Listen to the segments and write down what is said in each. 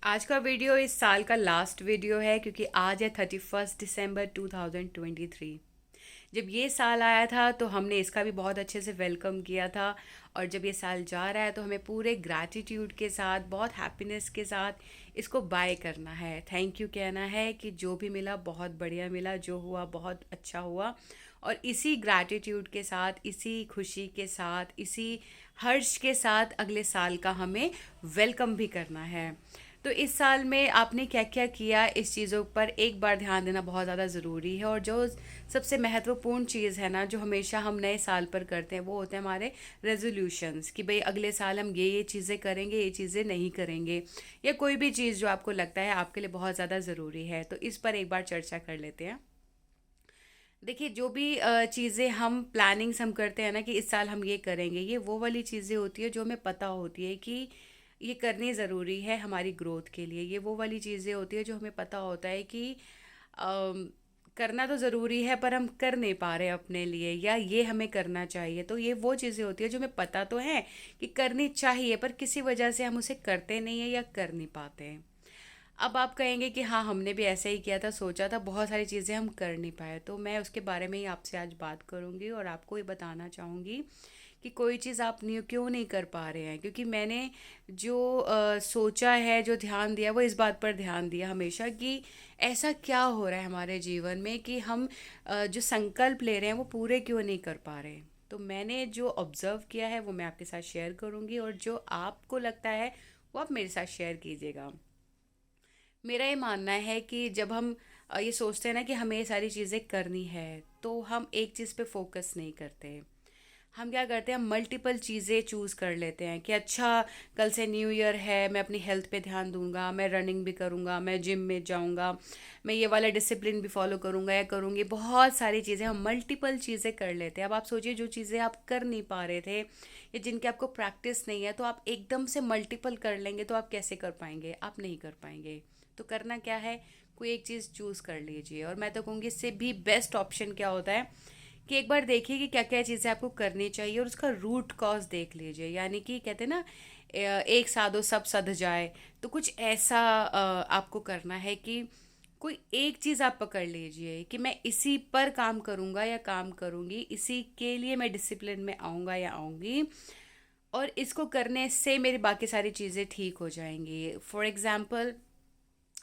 आज का वीडियो इस साल का लास्ट वीडियो है क्योंकि आज है 31 दिसंबर 2023। जब ये साल आया था तो हमने इसका भी बहुत अच्छे से वेलकम किया था। और जब ये साल जा रहा है तो हमें पूरे ग्रैटिट्यूड के साथ, बहुत हैप्पीनेस के साथ इसको बाय करना है, थैंक यू कहना है कि जो भी मिला बहुत बढ़िया मिला, जो हुआ बहुत अच्छा हुआ। और इसी ग्रैटिट्यूड के साथ, इसी खुशी के साथ, इसी हर्ष के साथ अगले साल का हमें वेलकम भी करना है। तो इस साल में आपने क्या क्या किया, इस चीज़ों पर एक बार ध्यान देना बहुत ज़्यादा ज़रूरी है। और जो सबसे महत्वपूर्ण चीज़ है ना, जो हमेशा हम नए साल पर करते हैं, वो होते हैं हमारे रेजोल्यूशंस कि भाई अगले साल हम ये चीज़ें करेंगे, ये चीज़ें नहीं करेंगे, या कोई भी चीज़ जो आपको लगता है आपके लिए बहुत ज़्यादा ज़रूरी है। तो इस पर एक बार चर्चा कर लेते हैं। देखिए, जो भी चीज़ें हम प्लानिंग्स हम करते हैं ना कि इस साल हम ये करेंगे, ये वो वाली चीज़ें होती है जो हमें पता होती है कि ये करनी ज़रूरी है हमारी ग्रोथ के लिए। ये वो वाली चीज़ें होती है जो हमें पता होता है कि अम, करना तो ज़रूरी है पर हम कर नहीं पा रहे अपने लिए, या ये हमें करना चाहिए। तो ये वो चीज़ें होती है जो हमें पता तो है कि करनी चाहिए, पर किसी वजह से हम उसे करते नहीं है या कर नहीं पाते हैं। अब आप कहेंगे कि हाँ, हमने भी ऐसा ही किया था, सोचा था, बहुत सारी चीज़ें हम कर नहीं पाए। तो मैं उसके बारे में ही आपसे आज बात करूँगी और आपको ये बताना चाहूँगी कि कोई चीज़ आप नहीं, क्यों नहीं कर पा रहे हैं। क्योंकि मैंने जो सोचा है, जो ध्यान दिया, वो इस बात पर ध्यान दिया हमेशा कि ऐसा क्या हो रहा है हमारे जीवन में कि हम जो संकल्प ले रहे हैं वो पूरे क्यों नहीं कर पा रहे। तो मैंने जो ऑब्ज़र्व किया है वो मैं आपके साथ शेयर करूँगी, और जो आपको लगता है वो आप मेरे साथ शेयर कीजिएगा। मेरा ये मानना है कि जब हम ये सोचते हैं ना कि हमें ये सारी चीज़ें करनी है, तो हम एक चीज़ पे फोकस नहीं करते। हम क्या करते हैं, हम मल्टीपल चीज़ें चूज़ कर लेते हैं कि अच्छा, कल से न्यू ईयर है, मैं अपनी हेल्थ पे ध्यान दूंगा, मैं रनिंग भी करूंगा, मैं जिम में जाऊंगा, मैं ये वाला डिसिप्लिन भी फॉलो करूंगा या करूंगी। बहुत सारी चीज़ें, हम मल्टीपल चीज़ें कर लेते हैं। अब आप सोचिए, जो चीज़ें आप कर नहीं पा रहे थे या जिनकी आपको प्रैक्टिस नहीं है, तो आप एकदम से मल्टीपल कर लेंगे तो आप कैसे कर पाएंगे? आप नहीं कर पाएंगे। तो करना क्या है, कोई एक चीज़ चूज़ कर लीजिए। और मैं तो कहूँगी इससे भी बेस्ट ऑप्शन क्या होता है कि एक बार देखिए कि क्या क्या चीज़ें आपको करनी चाहिए और उसका रूट कॉज देख लीजिए। यानी कि कहते हैं ना, एक साधो सब सध जाए। तो कुछ ऐसा आपको करना है कि कोई एक चीज़ आप पकड़ लीजिए कि मैं इसी पर काम करूँगा या काम करूँगी, इसी के लिए मैं डिसिप्लिन में आऊँगा या आऊँगी, और इसको करने से मेरी बाकी सारी चीज़ें ठीक हो जाएंगी। फॉर एग्ज़ाम्पल,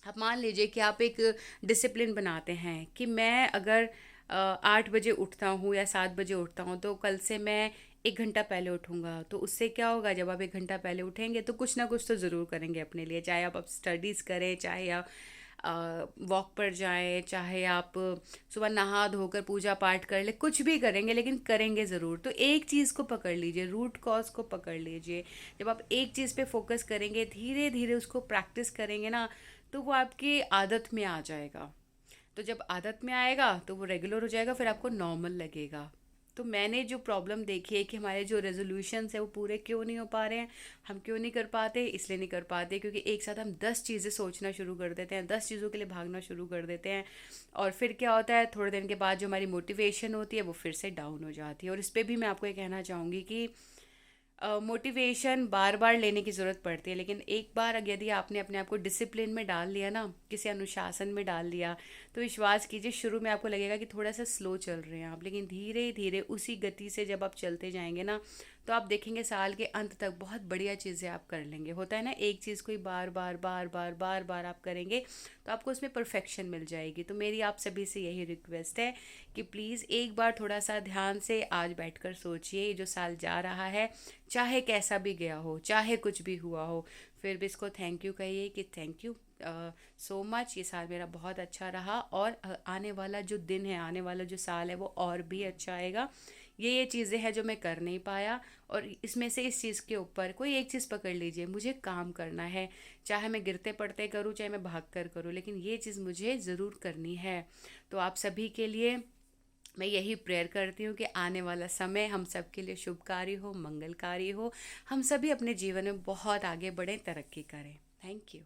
आप मान लीजिए कि आप एक डिसिप्लिन बनाते हैं कि मैं अगर 8 बजे उठता हूँ या 7 बजे उठता हूँ, तो कल से मैं 1 घंटा पहले उठूँगा। तो उससे क्या होगा, जब आप 1 घंटा पहले उठेंगे तो कुछ ना कुछ तो ज़रूर करेंगे अपने लिए। चाहे आप स्टडीज़ करें, चाहे आप वॉक पर जाएं, चाहे आप सुबह नहा धोकर पूजा पाठ कर ले, कुछ भी करेंगे लेकिन करेंगे ज़रूर। तो एक चीज़ को पकड़ लीजिए, रूट कॉज को पकड़ लीजिए। जब आप एक चीज़ पे फोकस करेंगे, धीरे धीरे उसको प्रैक्टिस करेंगे ना, तो वो आपकी आदत में आ जाएगा। तो जब आदत में आएगा तो वो रेगुलर हो जाएगा, फिर आपको नॉर्मल लगेगा। तो मैंने जो प्रॉब्लम देखी है कि हमारे जो रेजोल्यूशंस है वो पूरे क्यों नहीं हो पा रहे हैं, हम क्यों नहीं कर पाते, इसलिए नहीं कर पाते क्योंकि एक साथ हम 10 चीज़ें सोचना शुरू कर देते हैं, 10 चीज़ों के लिए भागना शुरू कर देते हैं। और फिर क्या होता है, थोड़े दिन के बाद जो हमारी मोटिवेशन होती है वो फिर से डाउन हो जाती है। और इस पर भी मैं आपको ये कहना चाहूँगी कि मोटिवेशन बार बार लेने की ज़रूरत पड़ती है, लेकिन एक बार यदि आपने अपने आप को डिसिप्लिन में डाल लिया ना, किसी अनुशासन में डाल लिया, तो विश्वास कीजिए शुरू में आपको लगेगा कि थोड़ा सा स्लो चल रहे हैं आप, लेकिन धीरे धीरे उसी गति से जब आप चलते जाएंगे ना, तो आप देखेंगे साल के अंत तक बहुत बढ़िया चीज़ें आप कर लेंगे। होता है ना, एक चीज़ को ही बार बार बार बार बार बार आप करेंगे तो आपको उसमें परफेक्शन मिल जाएगी। तो मेरी आप सभी से यही रिक्वेस्ट है कि प्लीज़ एक बार थोड़ा सा ध्यान से आज बैठकर सोचिए, ये जो साल जा रहा है, चाहे कैसा भी गया हो, चाहे कुछ भी हुआ हो, फिर भी इसको थैंक यू कहिए कि थैंक यू सो मच, ये साल मेरा बहुत अच्छा रहा, और आने वाला जो दिन है, आने वाला जो साल है वो और भी अच्छा आएगा। ये चीज़ें हैं जो मैं कर नहीं पाया, और इसमें से इस चीज़ के ऊपर कोई एक चीज़ पकड़ लीजिए, मुझे काम करना है। चाहे मैं गिरते पड़ते करूँ, चाहे मैं भाग कर करूँ, लेकिन ये चीज़ मुझे ज़रूर करनी है। तो आप सभी के लिए मैं यही प्रेयर करती हूँ कि आने वाला समय हम सब के लिए शुभकारी हो, मंगलकारी हो, हम सभी अपने जीवन में बहुत आगे बढ़ें, तरक्की करें। Thank you.